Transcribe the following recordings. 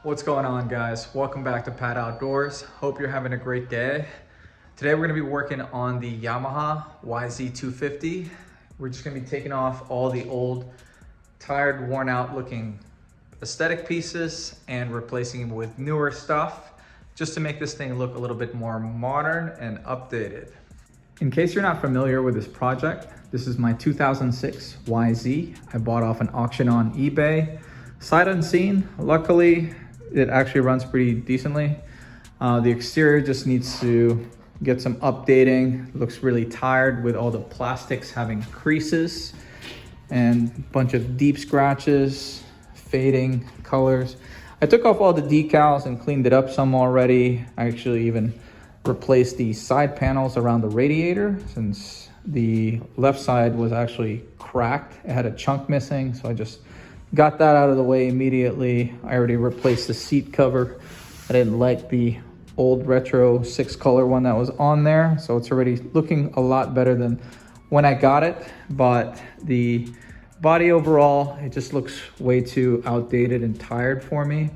What's going on, guys? Welcome back to Pat Outdoors. Hope you're having a great day. Today we're going to be working on the Yamaha YZ250. We're just going to be taking off all the old, tired, worn out looking aesthetic pieces and replacing them with newer stuff just to make this thing look a little bit more modern and updated. In case you're not familiar with this project, this is my 2006 YZ. I bought off an auction on eBay. Sight unseen. Luckily, it actually runs pretty decently. The exterior just needs to get some updating. It looks really tired with all the plastics having creases and a bunch of deep scratches, fading colors. I took off all the decals and cleaned it up some already. I actually even replaced the side panels around the radiator since the left side was actually cracked. It had a chunk missing, so I just got that out of the way immediately. I already replaced the seat cover. I didn't like the old retro 6-color one that was on there, so it's already looking a lot better than when I got it. But the body overall, it just looks way too outdated and tired for me.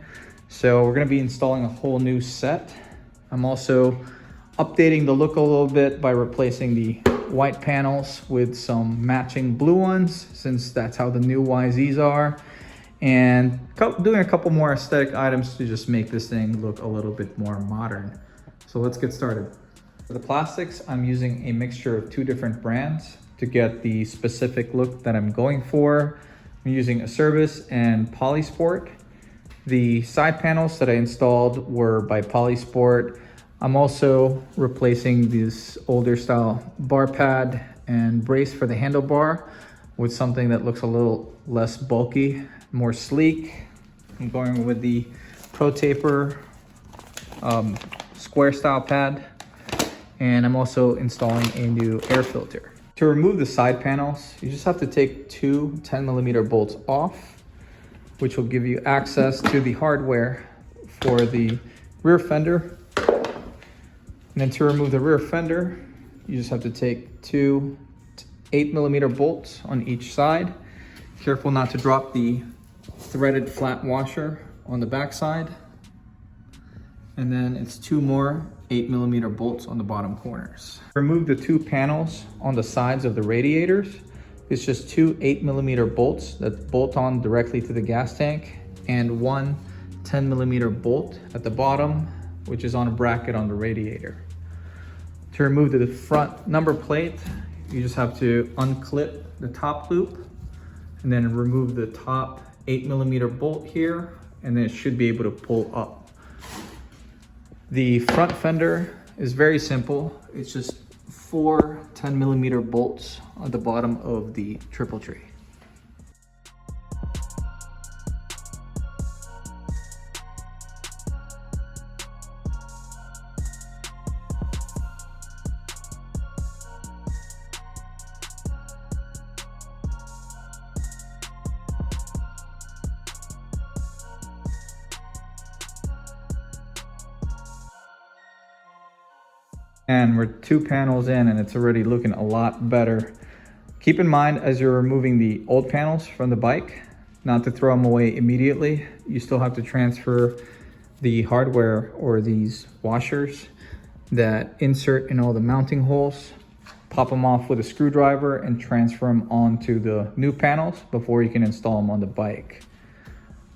So we're gonna be installing a whole new set. I'm also updating the look a little bit by replacing the white panels with some matching blue ones, since that's how the new YZs are, and doing a couple more aesthetic items to just make this thing look a little bit more modern. So let's get started. For the plastics, I'm using a mixture of 2 different brands to get the specific look that I'm going for. I'm using Acerbis and Polisport. The side panels that I installed were by Polisport. I'm also replacing this older style bar pad and brace for the handlebar with something that looks a little less bulky, more sleek. I'm going with the Pro Taper square style pad, and I'm also installing a new air filter. To remove the side panels, you just have to take 2 10mm bolts off, which will give you access to the hardware for the rear fender. And then to remove the rear fender, you just have to take 2 8mm bolts on each side. Careful not to drop the threaded flat washer on the back side. And then it's 2 more 8mm bolts on the bottom corners. Remove the 2 panels on the sides of the radiators. It's just 2 8mm bolts that bolt on directly to the gas tank, and 1 10mm bolt at the bottom, which is on a bracket on the radiator. To remove the front number plate, you just have to unclip the top loop and then remove the top 8mm bolt here, and then it should be able to pull up. The front fender is very simple. It's just 4 10mm bolts on the bottom of the triple tree. And we're 2 panels in and it's already looking a lot better. Keep in mind, as you're removing the old panels from the bike, not to throw them away immediately. You still have to transfer the hardware or these washers that insert in all the mounting holes. Pop them off with a screwdriver and transfer them onto the new panels before you can install them on the bike.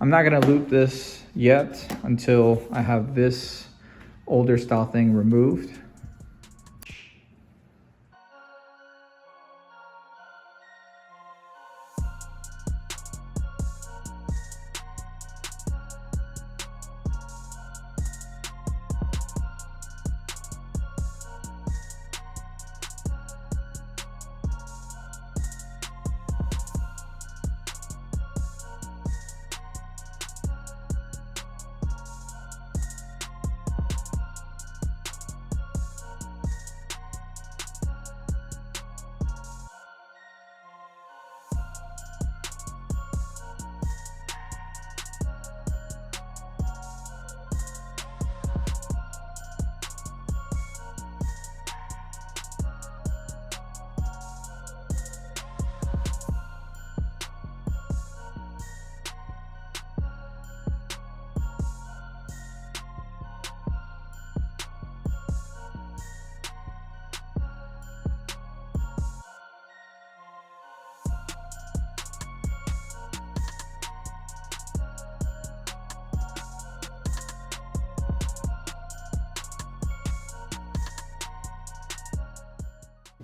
I'm not gonna loop this yet until I have this older style thing removed.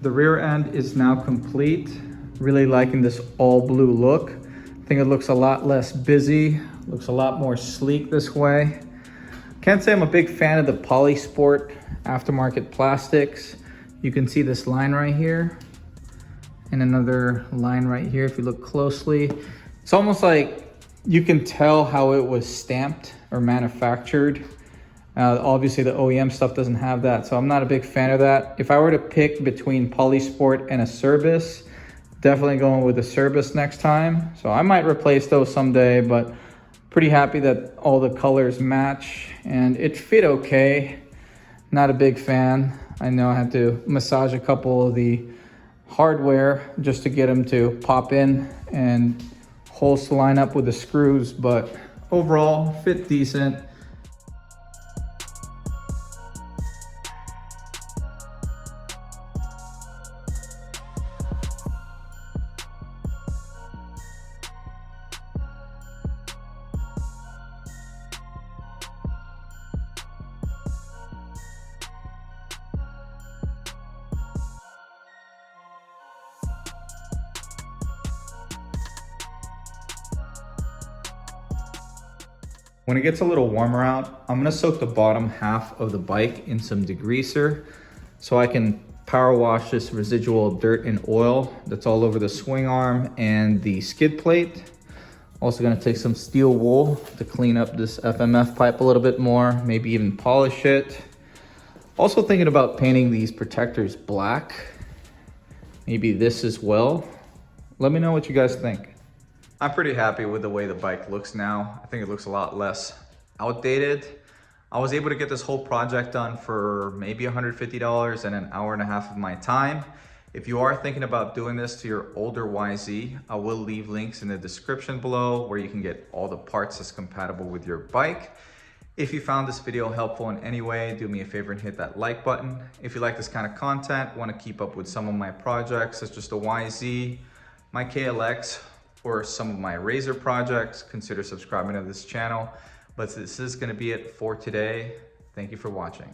The rear end is now complete. Really liking this all blue look. I think it looks a lot less busy, looks a lot more sleek this way. Can't say I'm a big fan of the Polisport aftermarket plastics. You can see this line right here and another line right here if you look closely. It's almost like you can tell how it was stamped or manufactured. Obviously the OEM stuff doesn't have that, so I'm not a big fan of that. If I were to pick between Polisport and Acerbis, definitely going with Acerbis next time. So I might replace those someday, but pretty happy that all the colors match and it fit okay. Not a big fan. I know I had to massage a couple of the hardware just to get them to pop in and holes to line up with the screws, but overall fit decent. When it gets a little warmer out, I'm gonna soak the bottom half of the bike in some degreaser so I can power wash this residual dirt and oil that's all over the swing arm and the skid plate. Also gonna take some steel wool to clean up this FMF pipe a little bit more, maybe even polish it. Also thinking about painting these protectors black, maybe this as well. Let me know what you guys think. I'm pretty happy with the way the bike looks now. I think it looks a lot less outdated. I was able to get this whole project done for maybe $150 and an hour and a half of my time. If you are thinking about doing this to your older YZ, I will leave links in the description below where you can get all the parts that's compatible with your bike. If you found this video helpful in any way, do me a favor and hit that like button. If you like this kind of content, want to keep up with some of my projects, such as the YZ, my KLX, or some of my Razor projects, consider subscribing to this channel. But this is gonna be it for today. Thank you for watching.